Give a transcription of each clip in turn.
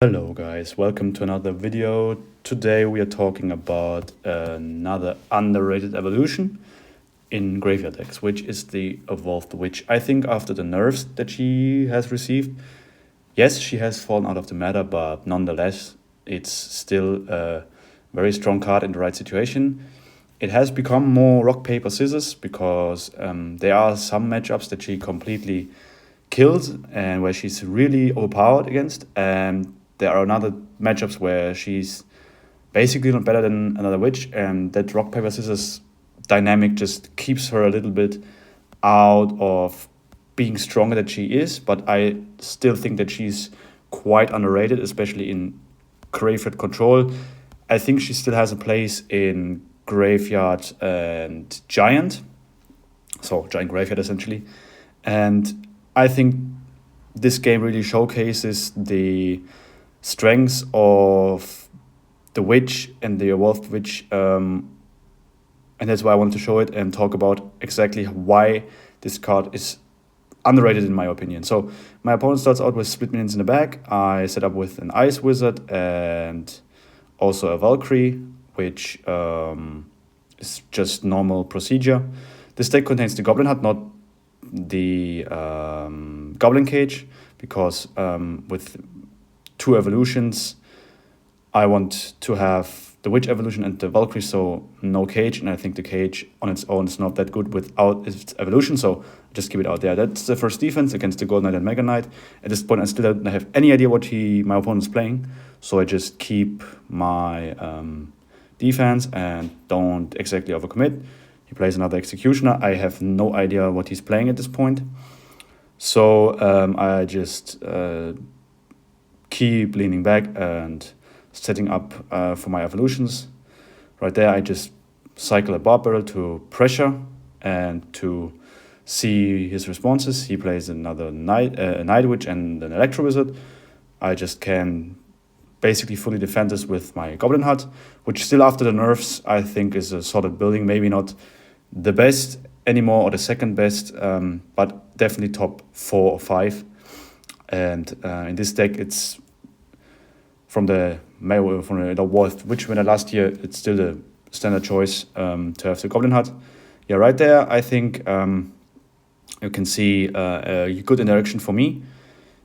Hello guys, welcome to another video. Today we are talking about another underrated evolution in graveyard decks, which is the Evolved Witch. I think after the nerfs that she has received, yes, she has fallen out of the meta, but nonetheless, it's still a very strong card in the right situation. It has become more rock, paper, scissors because there are some matchups that she completely kills and where she's really overpowered against. And there are another matchups where she's basically not better than another witch, and that rock paper scissors dynamic just keeps her a little bit out of being stronger than she is. But I still think that she's quite underrated, especially in graveyard control. I think she still has a place in graveyard and giant, so giant graveyard essentially. And I think this game really showcases the strengths of the witch and the evolved witch, and that's why I wanted to show it and talk about exactly why this card is underrated in my opinion. So my opponent starts out with split minions in the back. I set up with an Ice Wizard and also a Valkyrie, which is just normal procedure. This deck contains the Goblin Hut, not the Goblin Cage, because with two evolutions, I want to have the Witch evolution and the Valkyrie, so no Cage, and I think the Cage on its own is not that good without its evolution, so just keep it out there. That's the first defense against the Gold Knight and Mega Knight. At this point, I still don't have any idea what my opponent is playing, so I just keep my defense and don't exactly overcommit. He plays another Executioner. I have no idea what he's playing at this point. So I just keep leaning back and setting up for my evolutions. Right there, I just cycle a Barb Barrel to pressure and to see his responses. He plays another Night Witch and an Electro Wizard. I just can basically fully defend this with my Goblin Hut, which still after the nerfs I think is a solid building. Maybe not the best anymore or the second best, but definitely top 4 or 5. And in this deck, it's from the Evolved Witch winner last year, it's still the standard choice to have the Goblin Hut. Yeah, right there, I think you can see a good interaction for me.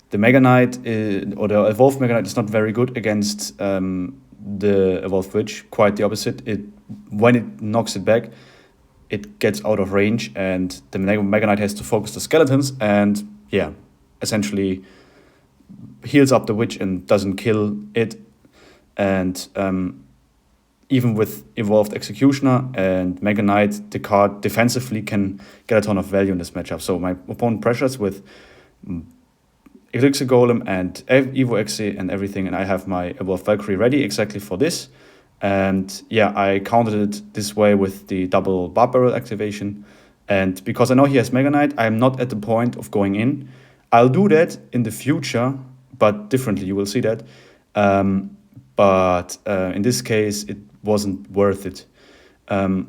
The Mega Knight or the Evolved Mega Knight is not very good against the Evolved Witch. Quite the opposite. When it knocks it back, it gets out of range, and the Mega Knight has to focus the skeletons, and yeah, essentially heals up the witch and doesn't kill it. And even with Evolved Executioner and Mega Knight, the card defensively can get a ton of value in this matchup. So my opponent pressures with Elixir Golem and Evo Exe and everything, and I have my Evolved Valkyrie ready exactly for this. And yeah, I countered it this way with the double Barb Barrel activation. And because I know he has Mega Knight, I'm not at the point of going in. I'll do that in the future, but differently, you will see that. But in this case, it wasn't worth it. The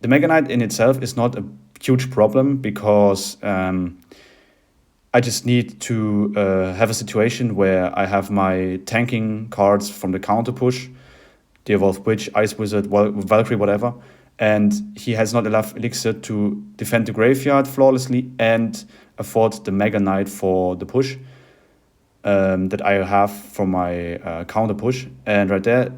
Mega Knight in itself is not a huge problem because I just need to have a situation where I have my tanking cards from the counter push, the Evolved Witch, Ice Wizard, Valkyrie, whatever, and he has not enough elixir to defend the graveyard flawlessly and afford the Mega Knight for the push that I have from my counter push. And right there,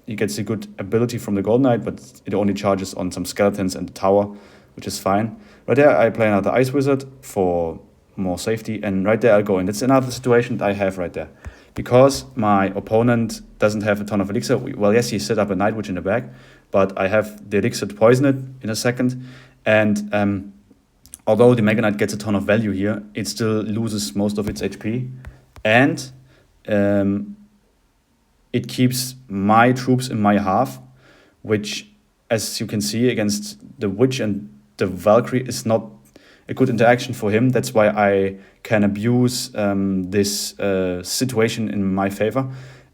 he gets a good ability from the Gold Knight, but it only charges on some skeletons and the tower, which is fine. Right there, I play another Ice Wizard for more safety, and right there I'll go in. That's another situation that I have right there. Because my opponent doesn't have a ton of elixir, well, yes, he set up a Night Witch in the back, but I have the elixir to poison it in a second. And although the Mega Knight gets a ton of value here, it still loses most of its HP. And it keeps my troops in my half, which, as you can see, against the Witch and the Valkyrie is not a good interaction for him. That's why I can abuse this situation in my favor.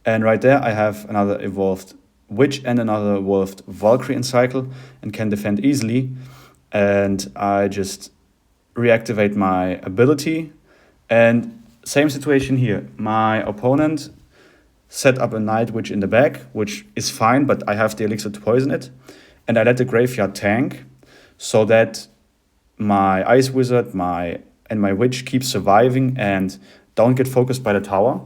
And right there, I have another Evolved Witch and another Evolved Valkyrie in cycle and can defend easily. And I just reactivate my ability. And same situation here. My opponent set up a Night Witch in the back, which is fine, but I have the elixir to poison it. And I let the graveyard tank so that my Ice Wizard and my Witch keep surviving and don't get focused by the tower.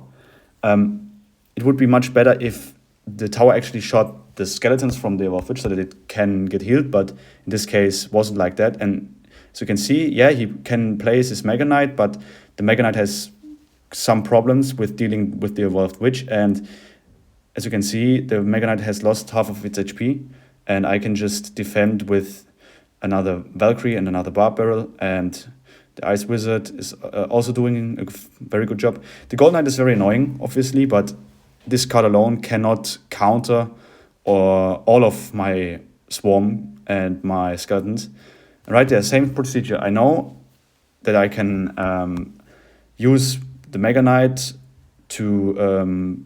It would be much better if the tower actually shot the skeletons from the Evolved Witch so that it can get healed, but in this case wasn't like that. And as you can see, yeah, he can place his Mega Knight, but the Mega Knight has some problems with dealing with the Evolved Witch, and as you can see, the Mega Knight has lost half of its HP, and I can just defend with another Valkyrie and another Barb Barrel, and the Ice Wizard is also doing a very good job. The Gold Knight is very annoying, obviously, but this card alone cannot counter all of my Swarm and my Skeletons. And right there, same procedure. I know that I can use the Mega Knight to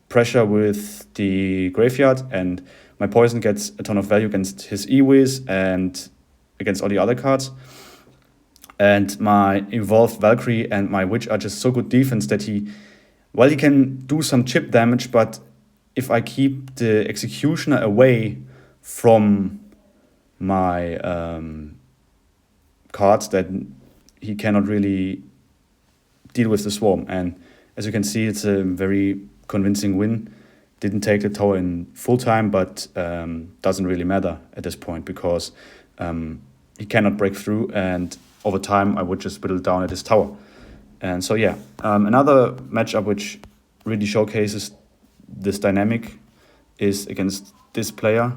pressure with the graveyard, and my poison gets a ton of value against his E-Wiz and against all the other cards. And my Evolved Valkyrie and my Witch are just so good defense that he can do some chip damage, but if I keep the Executioner away from my cards, then he cannot really deal with the Swarm. And as you can see, it's a very convincing win. Didn't take the tower in full time, but doesn't really matter at this point because he cannot break through, and over time I would just whittle down at his tower. And so yeah, another matchup which really showcases this dynamic is against this player.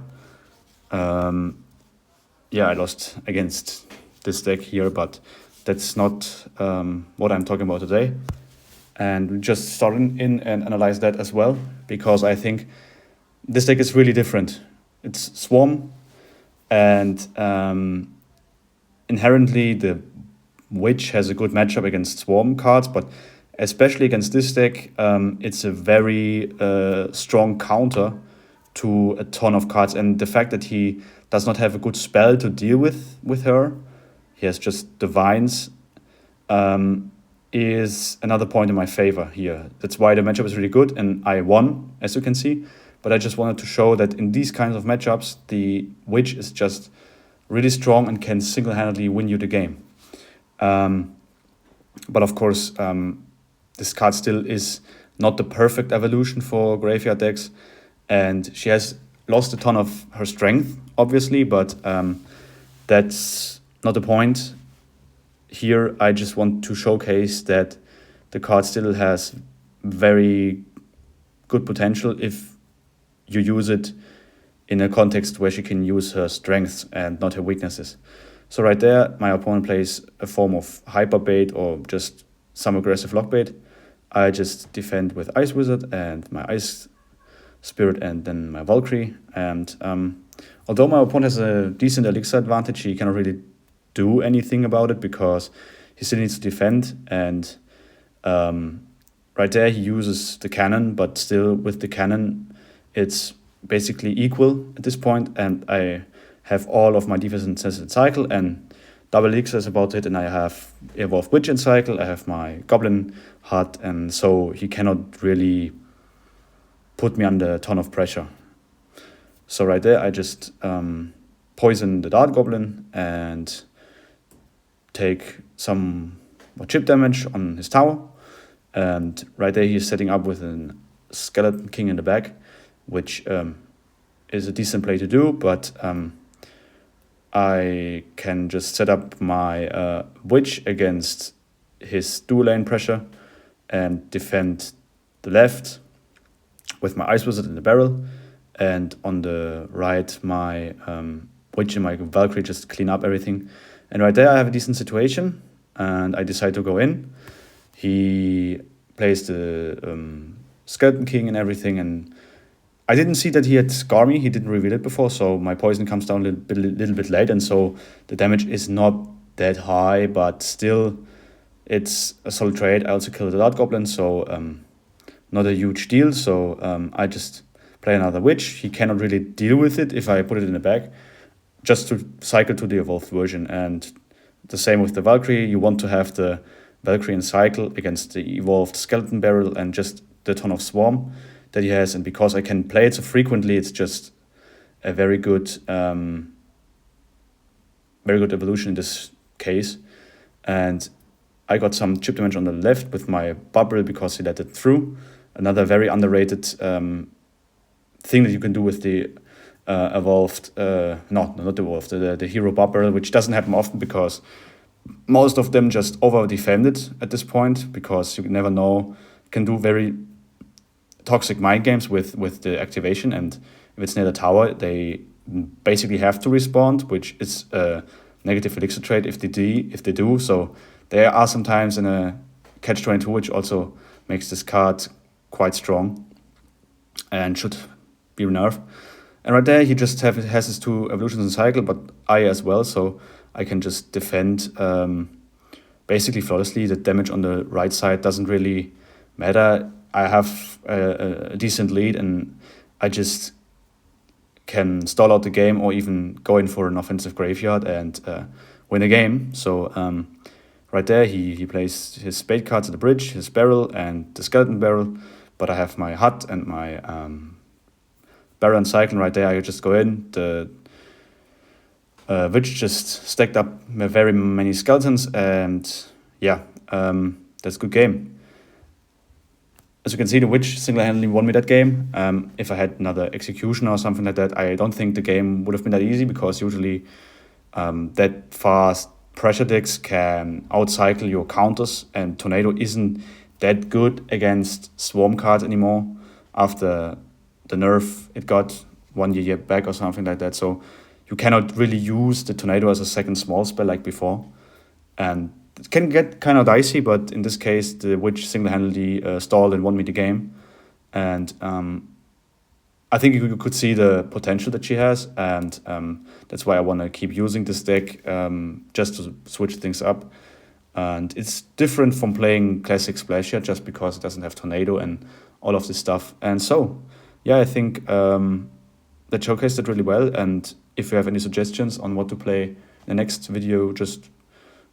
Yeah, I lost against this deck here, but that's not what I'm talking about today. And we just start in and analyze that as well, because I think this deck is really different. It's Swarm, and inherently the Witch has a good matchup against Swarm cards, but especially against this deck, it's a very strong counter to a ton of cards. And the fact that he does not have a good spell to deal with her, he has just Divines, is another point in my favor here. That's why the matchup is really good, and I won, as you can see. But I just wanted to show that in these kinds of matchups, the Witch is just really strong and can single-handedly win you the game. But of course, this card still is not the perfect evolution for graveyard decks, and she has lost a ton of her strength, obviously, but that's not the point. Here, I just want to showcase that the card still has very good potential if you use it in a context where she can use her strengths and not her weaknesses. So right there, my opponent plays a form of hyper bait or just some aggressive lock bait. I just defend with Ice Wizard and my Ice Spirit and then my Valkyrie. And although my opponent has a decent elixir advantage, he cannot really do anything about it because he still needs to defend. And right there, he uses the cannon, but still with the cannon, it's basically equal at this point, and I have all of my defenses in cycle, and double elixir is about it, and I have Evolved Witch in cycle, I have my Goblin Hut, and so he cannot really put me under a ton of pressure. So right there, I just poison the Dart Goblin and take some more chip damage on his tower, and right there he's setting up with a Skeleton King in the back, which is a decent play to do, but I can just set up my Witch against his dual lane pressure and defend the left with my Ice Wizard in the barrel, and on the right my Witch and my Valkyrie just clean up everything. And right there I have a decent situation, and I decide to go in. He plays the Skeleton King and everything, and I didn't see that he had Scar me. He didn't reveal it before, so my poison comes down a little bit late, and so the damage is not that high, but still it's a solid trade. I also killed the Dart Goblin, so not a huge deal. So I just play another Witch. He cannot really deal with it if I put it in the bag, just to cycle to the evolved version. And the same with the Valkyrie. You want to have the Valkyrie in cycle against the evolved Skeleton Barrel and just the ton of Swarm that he has, and because I can play it so frequently, it's just a very good evolution in this case. And I got some chip damage on the left with my bubble because he let it through. Another very underrated thing that you can do with the evolved, not evolved, the hero bubble, which doesn't happen often because most of them just over defend it at this point, because you never know, can do very toxic mind games with the activation, and if it's near the tower, they basically have to respond, which is a negative elixir trade if they do. So they are sometimes in a catch-22, which also makes this card quite strong and should be nerfed. And right there, he just has his 2 evolutions in cycle, but I as well, so I can just defend basically flawlessly. The damage on the right side doesn't really matter. I have a decent lead, and I just can stall out the game or even go in for an offensive graveyard and win a game. So right there, he plays his spade cards at the bridge, his barrel, and the skeleton barrel. But I have my hut and my barrel and cycling right there. I just go in. The witch just stacked up very many skeletons, and yeah, that's a good game. As you can see, the witch single-handedly won me that game. If I had another execution or something like that, I don't think the game would have been that easy, because usually that fast pressure decks can outcycle your counters, and Tornado isn't that good against swarm cards anymore after the nerf it got 1 year back or something like that. So you cannot really use the Tornado as a second small spell like before. And it can get kind of dicey, but in this case, the witch single-handedly stalled and won me the game. And I think you could see the potential that she has, and that's why I want to keep using this deck, just to switch things up. And it's different from playing classic Splasher, just because it doesn't have Tornado and all of this stuff. And so, yeah, I think that showcased it really well. And if you have any suggestions on what to play in the next video, just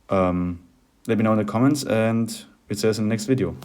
let me know in the comments, and we'll see us in the next video.